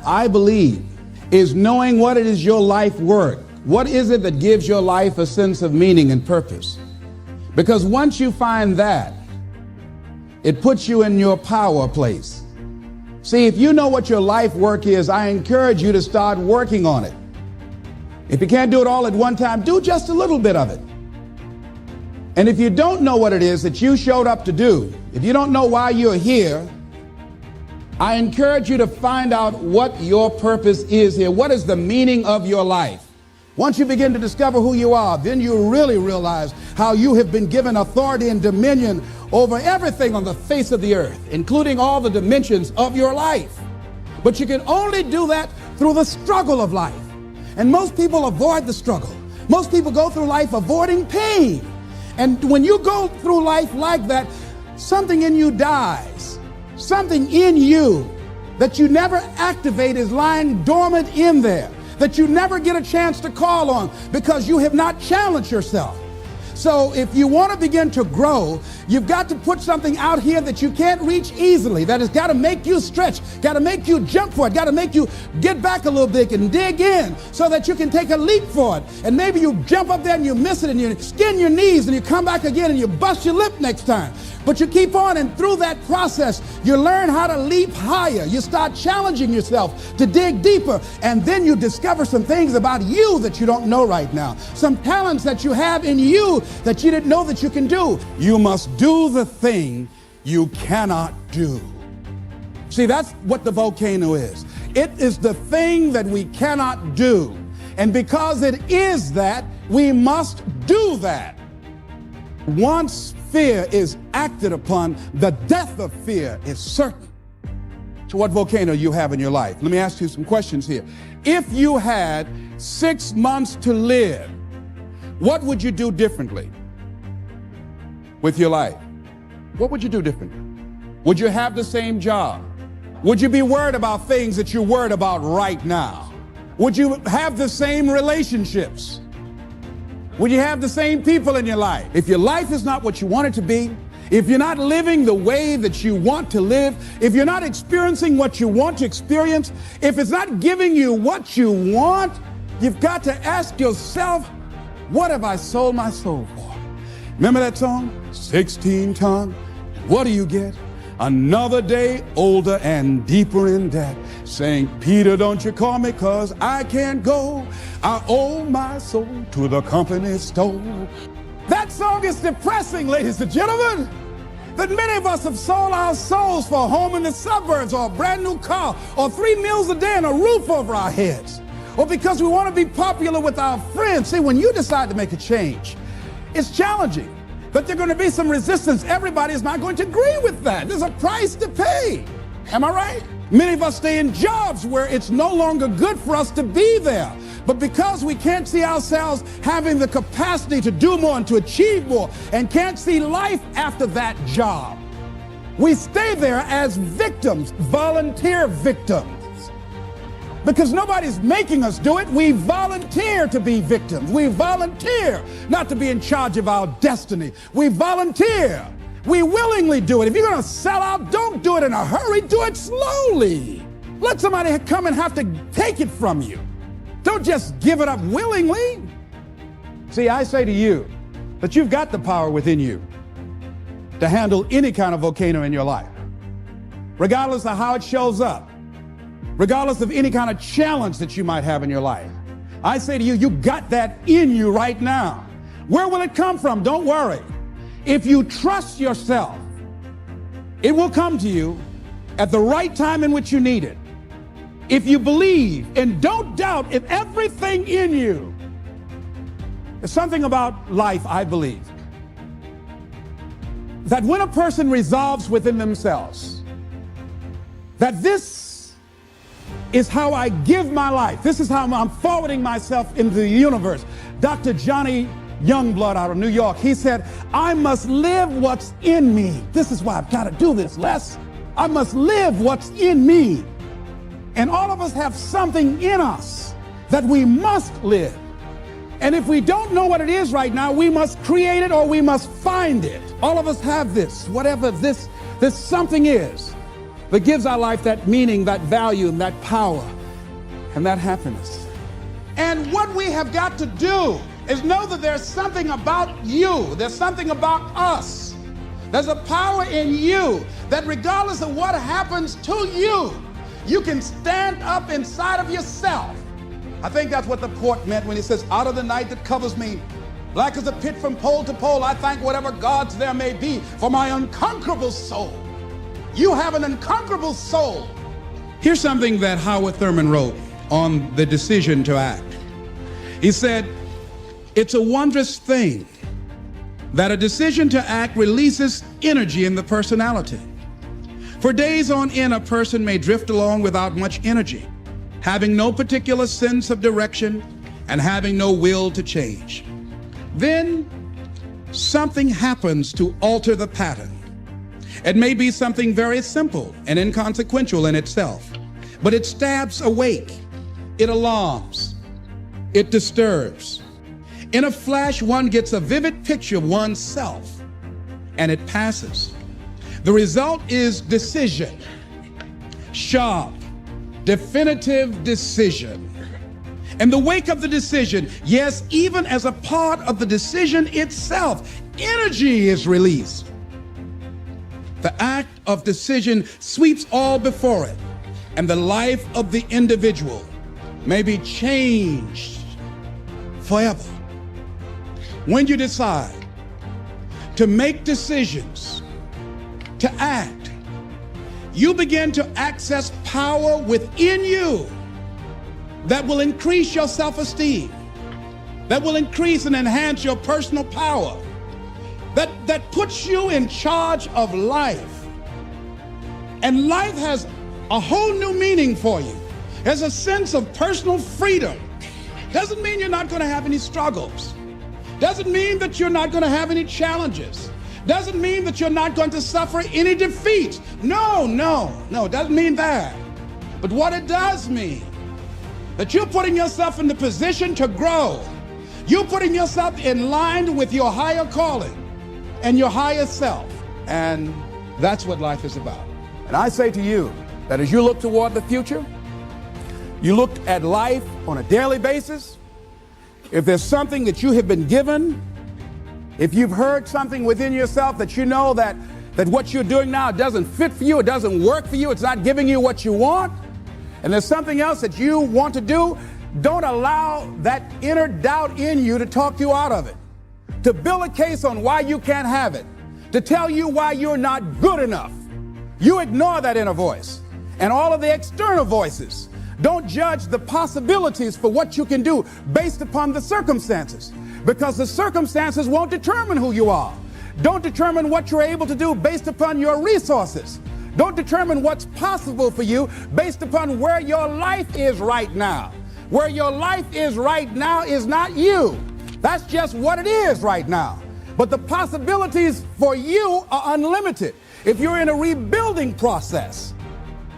I believe, is knowing what it is your life worth. What is it that gives your life a sense of meaning and purpose? Because once you find that, it puts you in your power place. See, if you know what your life work is, I encourage you to start working on it. If you can't do it all at one time, do just a little bit of it. And if you don't know what it is that you showed up to do, if you don't know why you're here, I encourage you to find out what your purpose is here. What is the meaning of your life? Once you begin to discover who you are, then you really realize how you have been given authority and dominion over everything on the face of the earth, including all the dimensions of your life. But you can only do that through the struggle of life. And most people avoid the struggle. Most people go through life avoiding pain. And when you go through life like that, something in you dies. Something in you that you never activate is lying dormant in there, that you never get a chance to call on because you have not challenged yourself. So if you want to begin to grow, you've got to put something out here that you can't reach easily, that has got to make you stretch, got to make you jump for it, got to make you get back a little bit and dig in so that you can take a leap for it. And maybe you jump up there and you miss it and you skin your knees and you come back again and you bust your lip next time. But you keep on, and through that process, you learn how to leap higher. You start challenging yourself to dig deeper, and then you discover some things about you that you don't know right now. Some talents that you have in you that you didn't know that you can do. You must do the thing you cannot do. See, that's what the volcano is. It is the thing that we cannot do. And because it is that, we must do that. Once fear is acted upon, the death of fear is certain. So what volcano you have in your life? Let me ask you some questions here. If you had 6 months to live, what would you do differently with your life? What would you do differently? Would you have the same job? Would you be worried about things that you're worried about right now? Would you have the same relationships? Would you have the same people in your life? If your life is not what you want it to be, if you're not living the way that you want to live, if you're not experiencing what you want to experience, if it's not giving you what you want, you've got to ask yourself, what have I sold my soul for? Remember that song? 16 tongue. What do you get? Another day older and deeper in debt. Saying, Peter, don't you call me 'cause I can't go. I owe my soul to the company store. That song is depressing, ladies and gentlemen. That many of us have sold our souls for a home in the suburbs or a brand new car or 3 meals a day and a roof over our heads. Or because we want to be popular with our friends. See, when you decide to make a change, it's challenging. But there's going to be some resistance. Everybody is not going to agree with that. There's a price to pay. Am I right? Many of us stay in jobs where it's no longer good for us to be there. But because we can't see ourselves having the capacity to do more and to achieve more and can't see life after that job, we stay there as victims, volunteer victims. Because nobody's making us do it. We volunteer to be victims. We volunteer not to be in charge of our destiny. We volunteer. We willingly do it. If you're going to sell out, don't do it in a hurry. Do it slowly. Let somebody come and have to take it from you. Don't just give it up willingly. See, I say to you that you've got the power within you to handle any kind of volcano in your life, regardless of how it shows up, regardless of any kind of challenge that you might have in your life. I say to you, you got that in you right now. Where will it come from? Don't worry. If you trust yourself, it will come to you at the right time in which you need it. If you believe and don't doubt in everything in you. There's something about life, I believe, that when a person resolves within themselves that this is how I give my life, this is how I'm forwarding myself into the universe. Dr. Johnny Youngblood out of New York, he said, I must live what's in me. This is why I've got to do this, Les. I must live what's in me. And all of us have something in us that we must live. And if we don't know what it is right now, we must create it or we must find it. All of us have this, whatever this something is. that gives our life that meaning, that value, and that power, and that happiness. And what we have got to do is know that there's something about you, there's something about us. There's a power in you that regardless of what happens to you, you can stand up inside of yourself. I think that's what the poet meant when he says, out of the night that covers me, black as a pit from pole to pole, I thank whatever gods there may be for my unconquerable soul. You have an unconquerable soul. Here's something that Howard Thurman wrote on the decision to act. He said, it's a wondrous thing that a decision to act releases energy in the personality. For days on end, a person may drift along without much energy, having no particular sense of direction and having no will to change. Then something happens to alter the pattern. It may be something very simple and inconsequential in itself, but it stabs awake, it alarms, it disturbs. In a flash, one gets a vivid picture of oneself, and it passes. The result is decision, sharp, definitive decision. In the wake of the decision, yes, even as a part of the decision itself, energy is released. The act of decision sweeps all before it, and the life of the individual may be changed forever. When you decide to make decisions, to act, you begin to access power within you that will increase your self-esteem, that will increase and enhance your personal power, that puts you in charge of life. And life has a whole new meaning for you. There's a sense of personal freedom. Doesn't mean you're not going to have any struggles. Doesn't mean that you're not going to have any challenges. Doesn't mean that you're not going to suffer any defeats. No, it doesn't mean that. But what it does mean, that you're putting yourself in the position to grow. You're putting yourself in line with your higher calling and your higher self. And that's what life is about. And I say to you that as you look toward the future, you look at life on a daily basis, if there's something that you have been given, if you've heard something within yourself that you know that what you're doing now doesn't fit for you, it doesn't work for you, it's not giving you what you want, and there's something else that you want to do, don't allow that inner doubt in you to talk you out of it, to build a case on why you can't have it, to tell you why you're not good enough. You ignore that inner voice and all of the external voices. Don't judge the possibilities for what you can do based upon the circumstances, because the circumstances won't determine who you are. Don't determine what you're able to do based upon your resources. Don't determine what's possible for you based upon where your life is right now. Where your life is right now is not you. That's just what it is right now. But the possibilities for you are unlimited. If you're in a rebuilding process,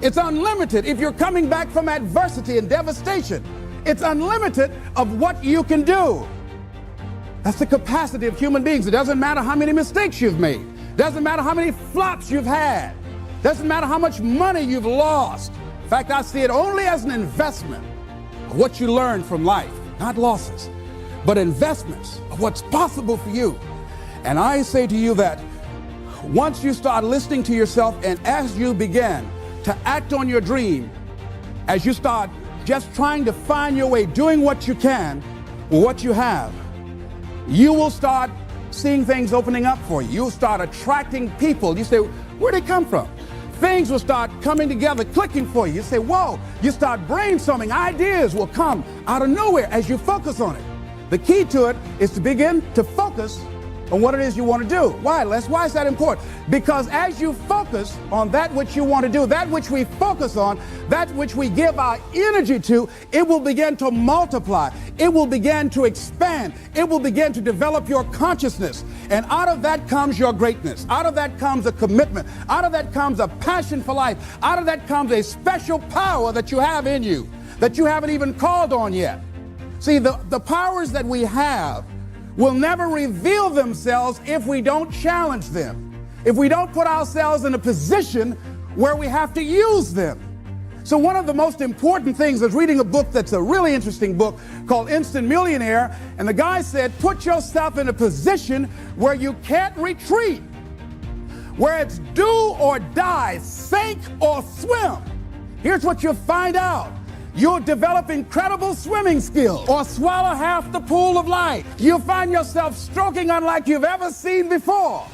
it's unlimited. If you're coming back from adversity and devastation, it's unlimited of what you can do. That's the capacity of human beings. It doesn't matter how many mistakes you've made. It doesn't matter how many flops you've had. It doesn't matter how much money you've lost. In fact, I see it only as an investment of what you learn from life, not losses, but investments of what's possible for you. And I say to you that once you start listening to yourself, and as you begin to act on your dream, as you start just trying to find your way, doing what you can with what you have, you will start seeing things opening up for you. You'll start attracting people. You say, where'd they come from? Things will start coming together, clicking for you. You say, whoa, you start brainstorming. Ideas will come out of nowhere as you focus on it. The key to it is to begin to focus on what it is you want to do. Why, Les? Why is that important? Because as you focus on that which you want to do, that which we focus on, that which we give our energy to, it will begin to multiply. It will begin to expand. It will begin to develop your consciousness. And out of that comes your greatness. Out of that comes a commitment. Out of that comes a passion for life. Out of that comes a special power that you have in you that you haven't even called on yet. See, the powers that we have will never reveal themselves if we don't challenge them. If we don't put ourselves in a position where we have to use them. So one of the most important things is reading a book that's a really interesting book called Instant Millionaire. And the guy said, put yourself in a position where you can't retreat, where it's do or die, sink or swim. Here's what you'll find out. You'll develop incredible swimming skills or swallow half the pool of life. You'll find yourself stroking unlike you've ever seen before.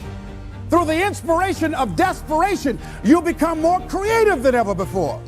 Through the inspiration of desperation, you'll become more creative than ever before.